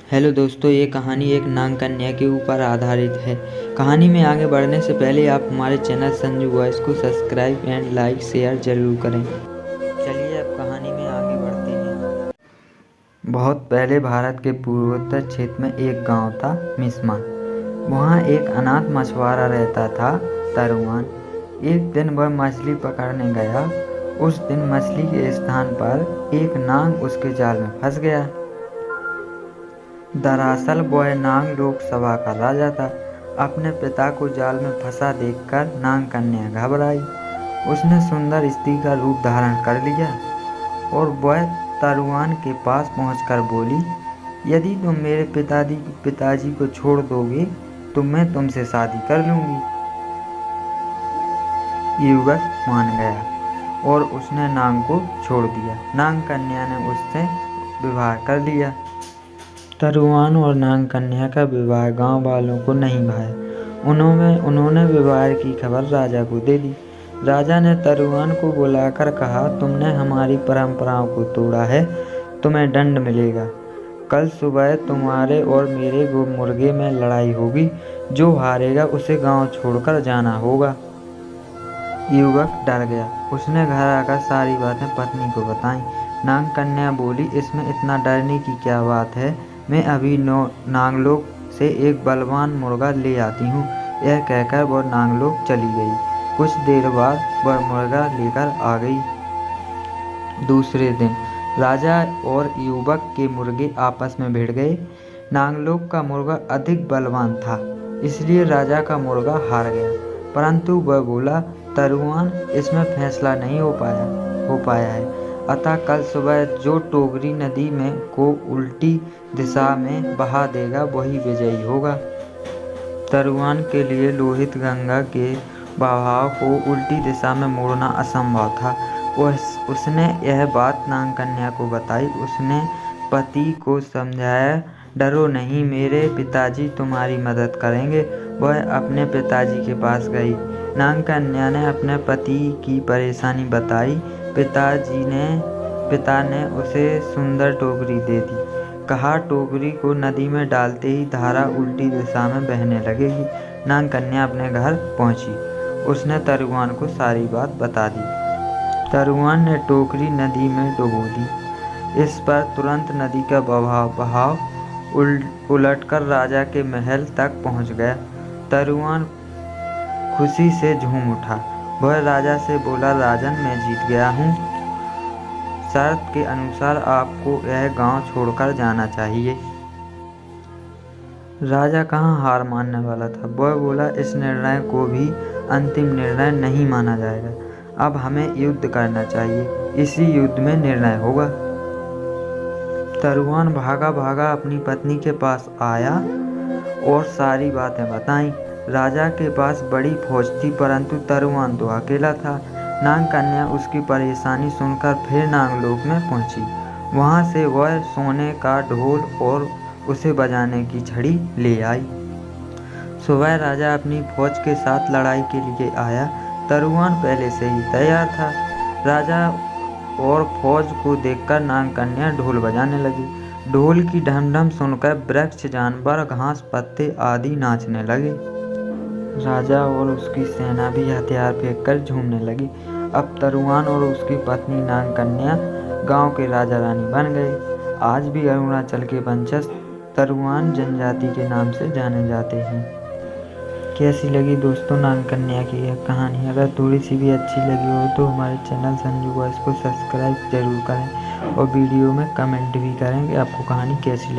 Hello दोस्तों, ये कहानी एक नाग कन्या के ऊपर आधारित है। कहानी में आगे बढ़ने से पहले आप हमारे चैनल संजू वॉइस को सब्सक्राइब एंड लाइक शेयर जरूर करें। चलिए अब कहानी में आगे बढ़ते हैं। बहुत पहले भारत के पूर्वोत्तर क्षेत्र में एक गांव था, मिस्मा। वहाँ एक अनाथ मछुआरा रहता था, तरुआन। एक दिन वह मछली पकड़ने गया। उस दिन मछली के स्थान पर एक नाग उसके जाल में फंस गया। दरअसल वह नाग लोक सभा का राजा था। अपने पिता को जाल में फंसा देखकर नाग कन्या घबराई। उसने सुंदर स्त्री का रूप धारण कर लिया और वह तरुआन के पास पहुंचकर बोली, यदि तुम मेरे पिताजी को छोड़ दोगे तो मैं तुमसे शादी कर लूंगी। युवक मान गया और उसने नाग को छोड़ दिया। नाग कन्या ने उससे विवाह कर लिया। तरुआन और नाग कन्या का विवाह गांव वालों को नहीं भाया। उन्होंने विवाह की खबर राजा को दे दी। राजा ने तरुआन को बुलाकर कहा, तुमने हमारी परंपराओं को तोड़ा है, तुम्हें दंड मिलेगा। कल सुबह तुम्हारे और मेरे मुर्गे में लड़ाई होगी। जो हारेगा उसे गांव छोड़कर जाना होगा। युवक डर गया। उसने घर आकर सारी बातें पत्नी को बताई। नाग कन्या बोली, इसमें इतना डरने की क्या बात है, मैं अभी नागलोक से एक बलवान मुर्गा ले आती हूँ। यह कहकर वह नागलोक चली गई। कुछ देर बाद वह मुर्गा लेकर आ गई। दूसरे दिन राजा और युवक के मुर्गे आपस में भिड़ गए। नागलोक का मुर्गा अधिक बलवान था, इसलिए राजा का मुर्गा हार गया। परंतु वह बोला, तरुआन, इसमें फैसला नहीं हो पाया है, अतः कल सुबह जो टोकरी नदी में को उल्टी दिशा में बहा देगा वही विजयी होगा। तरुआन के लिए लोहित गंगा के बहाव को उल्टी दिशा में मोड़ना असंभव था। उसने यह बात नाग कन्या को बताई। उसने पति को समझाया, डरो नहीं, मेरे पिताजी तुम्हारी मदद करेंगे। वह अपने पिताजी के पास गई। नाग कन्या ने अपने पति की परेशानी बताई। पिता ने उसे सुंदर टोकरी दे दी। कहा, टोकरी को नदी में डालते ही धारा उल्टी दिशा में बहने लगेगी। नाग कन्या अपने घर पहुंची। उसने तरुआन को सारी बात बता दी। तरुआन ने टोकरी नदी में डुबो दी। इस पर तुरंत नदी का बहाव उलटकर राजा के महल तक पहुंच गया। तरुआन खुशी से झूम उठा। वह राजा से बोला, राजन, मैं जीत गया हूँ। शर्त के अनुसार आपको यह गांव छोड़कर जाना चाहिए। राजा कहाँ हार मानने वाला था। वह बोला, इस निर्णय को भी अंतिम निर्णय नहीं माना जाएगा। अब हमें युद्ध करना चाहिए, इसी युद्ध में निर्णय होगा। तरुआन भागा भागा अपनी पत्नी के पास आया और सारी बातें बताईं। राजा के पास बड़ी फौज थी, परंतु तरुआन तो अकेला था। नाग कन्या उसकी परेशानी सुनकर फिर नागलोक में पहुंची। वहां से वह सोने का ढोल और उसे बजाने की छड़ी ले आई। सुबह राजा अपनी फौज के साथ लड़ाई के लिए आया। तरुआन पहले से ही तैयार था। राजा और फौज को देखकर नाग कन्या ढोल बजाने लगी। ढोल की ढमढम सुनकर वृक्ष, जानवर, घास, पत्ते आदि नाचने लगे। राजा और उसकी सेना भी हथियार फेंककर झूमने लगी। अब तरुआन और उसकी पत्नी नाग कन्या गांव के राजा रानी बन गए। आज भी अरुणाचल के वंशज तरुआन जनजाति के नाम से जाने जाते हैं। कैसी लगी दोस्तों नाग कन्या की यह कहानी? अगर थोड़ी सी भी अच्छी लगी हो तो हमारे चैनल संजू वॉइस को सब्सक्राइब जरूर करें और वीडियो में कमेंट भी करें कि आपको कहानी कैसी लगी।